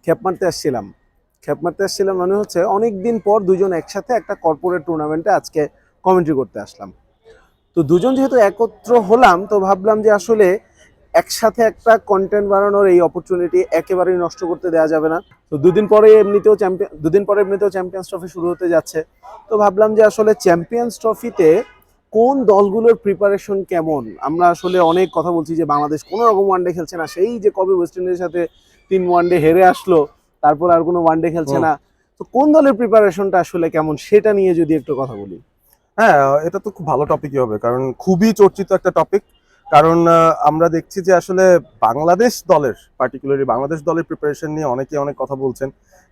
খেপ মারতে আসছিলাম। খেপ মারতে আসছিলাম মানে হচ্ছে অনেকদিন পর দুজন একসাথে একটা কর্পোরেট টুর্নামেন্টে আজকে কমেন্ট্রি করতে আসলাম। তো দুজন যেহেতু একত্র হলাম তো ভাবলাম যে আসলে একসাথে একটা কন্টেন্ট বানানোর এই অপরচুনিটি একেবারেই নষ্ট করতে দেওয়া যাবে না। তো দুদিন পরে এমনিতেও চ্যাম্পিয়ন্স ট্রফি শুরু হতে যাচ্ছে। তো ভাবলাম যে আসলে চ্যাম্পিয়ন্স ট্রফিতে কোন দলগুলোর প্রিপারেশন কেমন। আমরা আসলে অনেক কথা বলছি যে বাংলাদেশ কোনো রকম ওয়ানডে খেলছে না, সেই যে কবে ওয়েস্ট ইন্ডিজের সাথে 3 ওয়ানডে হেরে আসলো, তারপর আর কোনো ওয়ানডে খেলছে না। তো কোন দলের প্রিপারেশনটা আসলে কেমন সেটা নিয়ে যদি একটু কথা বলি। হ্যাঁ, এটা তো খুব ভালো টপিকই হবে, কারণ খুবই চর্চিত একটা টপিক। কারণ আমরা দেখছি যে আসলে পার্টিকুলারলি বাংলাদেশ দলের প্রিপারেশন নিয়ে অনেকে অনেক কথা বলছেন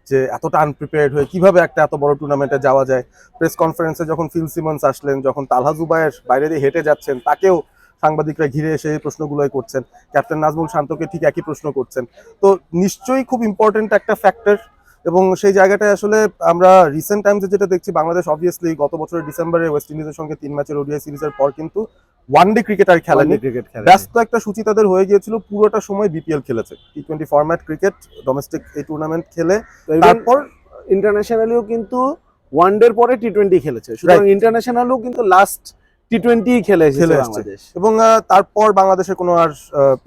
যে এতটা আনপ্রিপেয়ার্ড হয়ে কিভাবে একটা এত বড় টুর্নামেন্টে যাওয়া যায়। প্রেস কনফারেন্সে যখন ফিল সিমন্স আসলেন, যখন তালহা জুবায়ের বাইরে দিয়ে হেঁটে যাচ্ছেন, তাকেও সাংবাদিকরা ঘিরে এসে এই প্রশ্নগুলোই করছেন। ক্যাপ্টেন নাজমুল শান্তকে ঠিক একই প্রশ্ন করছেন। তো নিশ্চয়ই খুব ইম্পর্টেন্ট একটা ফ্যাক্টর, এবং সেই জায়গাটায় আসলে আমরা রিসেন্ট টাইমসে যেটা দেখছি, বাংলাদেশ অবভিয়াসলি গত বছরের ডিসেম্বরে ওয়েস্ট ইন্ডিজের সঙ্গে 3 ম্যাচের ওডিআই সিরিজের পর কিন্তু ওয়ানডে ক্রিকেট আর খেলেনি। ব্যস্ত একটা সূচি তাদের হয়ে গিয়েছিল, পুরোটা সময় বিপিএল খেলেছে, টি20 ফরম্যাট ক্রিকেট, ডোমেস্টিক এই টুর্নামেন্ট খেলে। তারপর ইন্টারন্যাশনালিও কিন্তু ওয়ানডের পরে টি20 খেলেছে, সুতরাং ইন্টারন্যাশনালও কিন্তু লাস্ট টি20 খেলে এসেছে বাংলাদেশ। এবং তারপর বাংলাদেশের কোনো আর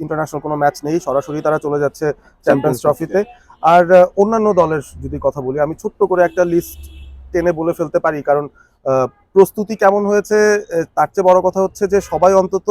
ইন্টারন্যাশনাল কোনো ম্যাচ নেই, সরাসরি তারা চলে যাচ্ছে চ্যাম্পিয়ন্স ট্রফিতে। আর অন্যান্য দলের যদি কথা বলি, আমি ছোট্ট করে একটা লিস্ট টেনে বলে ফেলতে পারি, কারণ প্রস্তুতি কেমন হয়েছে তার চেয়ে বড় কথা হচ্ছে যে সবাই অন্তত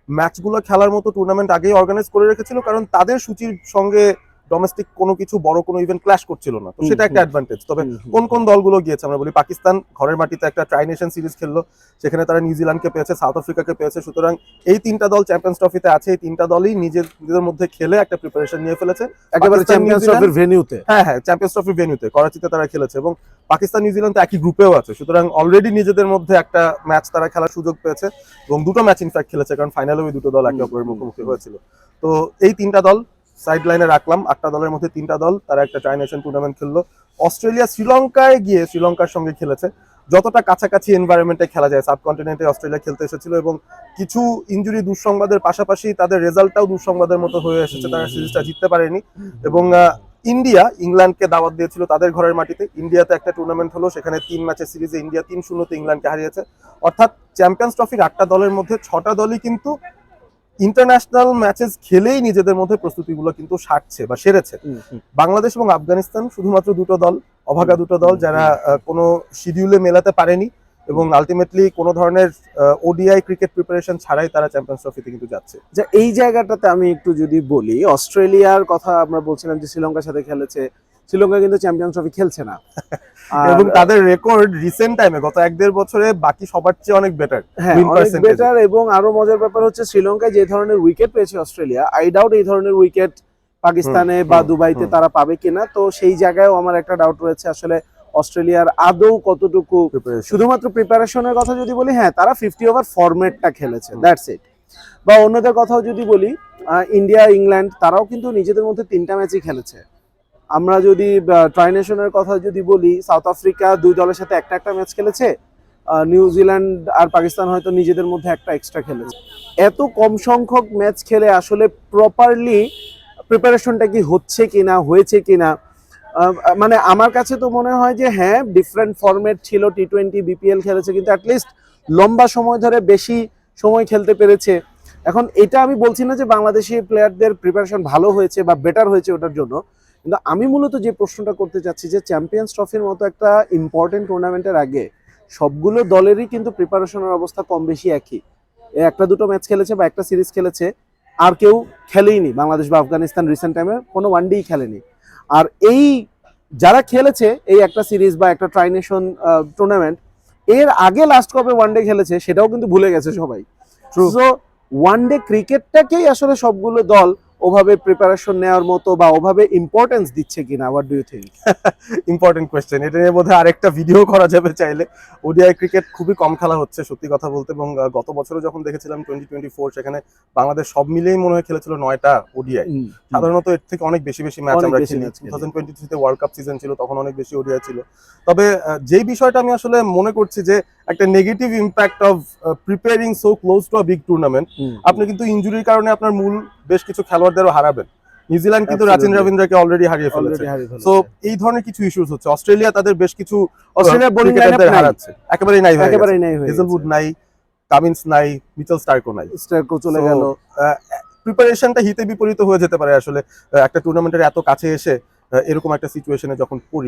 ম্যাচগুলো খেলার মতো টুর্নামেন্ট আগেই অর্গানাইজ করে রেখেছিল, কারণ তাদের সূচির সঙ্গে ডোমেস্টিক কোনো কিছু বড় কোনো ইভেন্ট ক্ল্যাশ করছিল না। তো সেটা একটা অ্যাডভান্টেজ। তবে কোন কোন দলগুলো গিয়েছে আমরা বলি, পাকিস্তান ঘরের মাটিতে একটা ট্রাই নেশন সিরিজ খেললো, সেখানে তারা নিউজিল্যান্ডকে পেয়েছে, সাউথ আফ্রিকাকে পেয়েছে। সুতরাং এই 3টা দল চ্যাম্পিয়ন্স ট্রফিতে আছে, এই 3টা দলই নিজেদের মধ্যে খেলে একটা প্রিপারেশন নিয়ে ফেলেছে একেবারে চ্যাম্পিয়ন্স ট্রফির ভেন্যুতে। হ্যাঁ, চ্যাম্পিয়ন্স ট্রফির ভেন্যুতে করাচিতে তারা খেলেছে, এবং পাকিস্তান নিউজিল্যান্ড তো একই গ্রুপেও আছে। সুতরাং অলরেডি নিজেদের মধ্যে একটা ম্যাচ তারা খেলার সুযোগ পেয়েছে, এবং দুটো ম্যাচ ইনফ্যাক্ট খেলেছে, কারণ ফাইনালে ওই দুটো দল একে অপরের মুখোমুখি হয়েছিল। তো এই 3টা দল সাইড লাইনে রাখলাম, 8টা দলের মধ্যে 3টা দল তারা একটা ট্রাই নেশন টুর্নামেন্ট খেললো। অস্ট্রেলিয়া শ্রীলঙ্কায় গিয়ে শ্রীলঙ্কার সঙ্গে খেলেছে, যতটা কাছাকাছি এনভায়রনমেন্টে খেলা যায়। সাবকন্টিনেন্টে অস্ট্রেলিয়া খেলতে এসেছিল, এবং কিছু ইনজুরি দুঃসংবাদের পাশাপাশি তাদের রেজাল্টটাও দুঃসংবাদের মতো হয়ে এসেছে, তারা সিরিজটা জিততে পারেনি। এবং ইন্ডিয়া ইংল্যান্ডকে দাওয়াত দিয়েছিল তাদের ঘরের মাটিতে। ইন্ডিয়াতে একটা টুর্নামেন্ট হলো, সেখানে 3 ম্যাচের সিরিজে ইন্ডিয়া 3-0 ইংল্যান্ডকে হারিয়েছে। অর্থাৎ চ্যাম্পিয়ন্স ট্রফির 8টা দলের মধ্যে 6টা দলই কিন্তু ইন্টারন্যাশনাল ম্যাচেস খেলেই নিজেদের মধ্যে প্রস্তুতিগুলো কিন্তু সারছে বা সেরেছে। বাংলাদেশ এবং আফগানিস্তান শুধুমাত্র দুটো দল, অভাগা দুটো দল, যারা কোনো শিডিউলে মেলাতে পারেনি, এবং আলটিমেটলি কোনো ধরনের ওডিআই ক্রিকেট প্রিপারেশন ছাড়াই তারা চ্যাম্পিয়ন্স ট্রফিতে কিন্তু যাচ্ছে। যে এই জায়গাটাতে আমি একটু যদি বলি, অস্ট্রেলিয়ার কথা আমরা বলছিলাম যে শ্রীলঙ্কার সাথে খেলেছে, শ্রীলঙ্কা কিন্তু চ্যাম্পিয়ন্স ট্রফি খেলছে না, এবং তাদের রেকর্ড রিসেন্ট টাইমে গত 1-1.5 বছরে বাকি সবার চেয়ে অনেক বেটার। হ্যাঁ, অনেক বেটার। এবং আরো মজার ব্যাপার হচ্ছে শ্রীলঙ্কায় যে ধরনের উইকেট পেয়েছে অস্ট্রেলিয়া, আই ডাউট এই ধরনের উইকেট পাকিস্তানে বা দুবাইতে তারা পাবে কিনা। তো সেই জায়গায়ও আমার একটা ডাউট রয়েছে আসলে অস্ট্রেলিয়ার আদৌ কতটুকু শুধুমাত্র প্রিপারেশনের কথা যদি বলি, হ্যাঁ তারা 50 ওভার ফরম্যাটটা খেলেছে, দ্যাটস ইট। বা অন্যদের কথাও যদি বলি, ইন্ডিয়া ইংল্যান্ড তারাও কিন্তু নিজেদের মধ্যে 3টা ম্যাচই খেলেছে। আমরা যদি ট্রাই নেশনের কথা যদি বলি, সাউথ আফ্রিকা 2 দলের সাথে একটা ম্যাচ খেলেছে, নিউজিল্যান্ড আর পাকিস্তান হয়তো নিজেদের মধ্যে একটা এক্সট্রা খেলেছে। এত কম সংখ্যক ম্যাচ খেলে আসলে প্রপারলি প্রিপারেশনটা কি হচ্ছে কিনা, হয়েছে কিনা, মানে আমার কাছে তো মনে হয় যে হ্যাঁ ডিফারেন্ট ফরম্যাট ছিল, টি20 বিপিএল খেলেছে, কিন্তু অ্যাটলিস্ট লম্বা সময় ধরে বেশি সময় খেলতে পেরেছে। এখন এটা আমি বলছি না যে বাংলাদেশি প্লেয়ারদের প্রিপারেশন ভালো হয়েছে বা বেটার হয়েছে ওটার জন্য, কিন্তু আমি মূলত যে প্রশ্নটা করতে চাচ্ছি যে চ্যাম্পিয়ন্স ট্রফির মতো একটা ইম্পর্টেন্ট টুর্নামেন্টের আগে সবগুলো দলেরই কিন্তু প্রিপারেশনের অবস্থা কম বেশি একই। একটা দুটো ম্যাচ খেলেছে বা একটা সিরিজ খেলেছে, আর কেউ খেলেইনি। বাংলাদেশ বা আফগানিস্তান রিসেন্ট টাইমে কোনো ওয়ানডেই খেলেনি। আর এই যারা খেলেছে এই একটা সিরিজ বা একটা ট্রাই নেশন টুর্নামেন্ট, এর আগে লাস্ট কবে ওয়ানডে খেলেছে সেটাও কিন্তু ভুলে গেছে সবাই। সো ওয়ানডে ক্রিকেটটাকেই আসলে সবগুলো দল ওভাবে প্রিপারেশন নেওয়ার মতো বা ওভাবে ইম্পর্টেন্স দিচ্ছে কিনা, what do you think? Important question. এটা নিয়ে বোধহয় আরেকটা ভিডিও করা যাবে চাইলে। ওডিআই ক্রিকেট খুবই কম খেলা হচ্ছে সত্যি কথা বলতে, এবং গত বছরও যখন দেখেছিলাম 2024, সেখানে বাংলাদেশ সব মিলিয়েই মনে হয় খেলেছিল 9টা ওডিআই। সাধারণত এর থেকে অনেক বেশি ম্যাচ আমরা খেলি। 2023 ওয়ার্ল্ড কাপ সিজন ছিল, তখন অনেক বেশি ওডিআই ছিল। তবে যেই বিষয়টা আমি আসলে মনে করছি যে একটা negative impact of preparing so close to a big tournament, আপনি কিন্তু ইনজুরির কারণে আপনার মূল বেশ কিছু খেলোয়াড়দেরও হারাবেন। নিউজিল্যান্ড কিন্তু Absolutely. রাচিন রবীন্দ্রকে অলরেডি হারিয়ে ফেলেছে। অলরেডি হারিয়ে ফেলেছে। সো এই ধরনের কিছু ইস্যুস হচ্ছে। অস্ট্রেলিয়া তাদের বেশ কিছু অস্ট্রেলিয়া বোলিং ক্রিকেটারদের লাইনআপ নাই, হারাচ্ছে, একেবারেই নাই হয়ে একেবারেই গেছে। নাই হয়ে হেজেলউড নাই, কামিন্স নাই, মিচেল স্টার্কও নাই। স্টার্কো চলে So, গেল। প্রিপারেশনটা হিতে বিপরীত হয়ে যেতে পারে আসলে একটা টুর্নামেন্টের এত কাছে এসে এরকম একটা সিচুয়েশনে যখন পড়ি।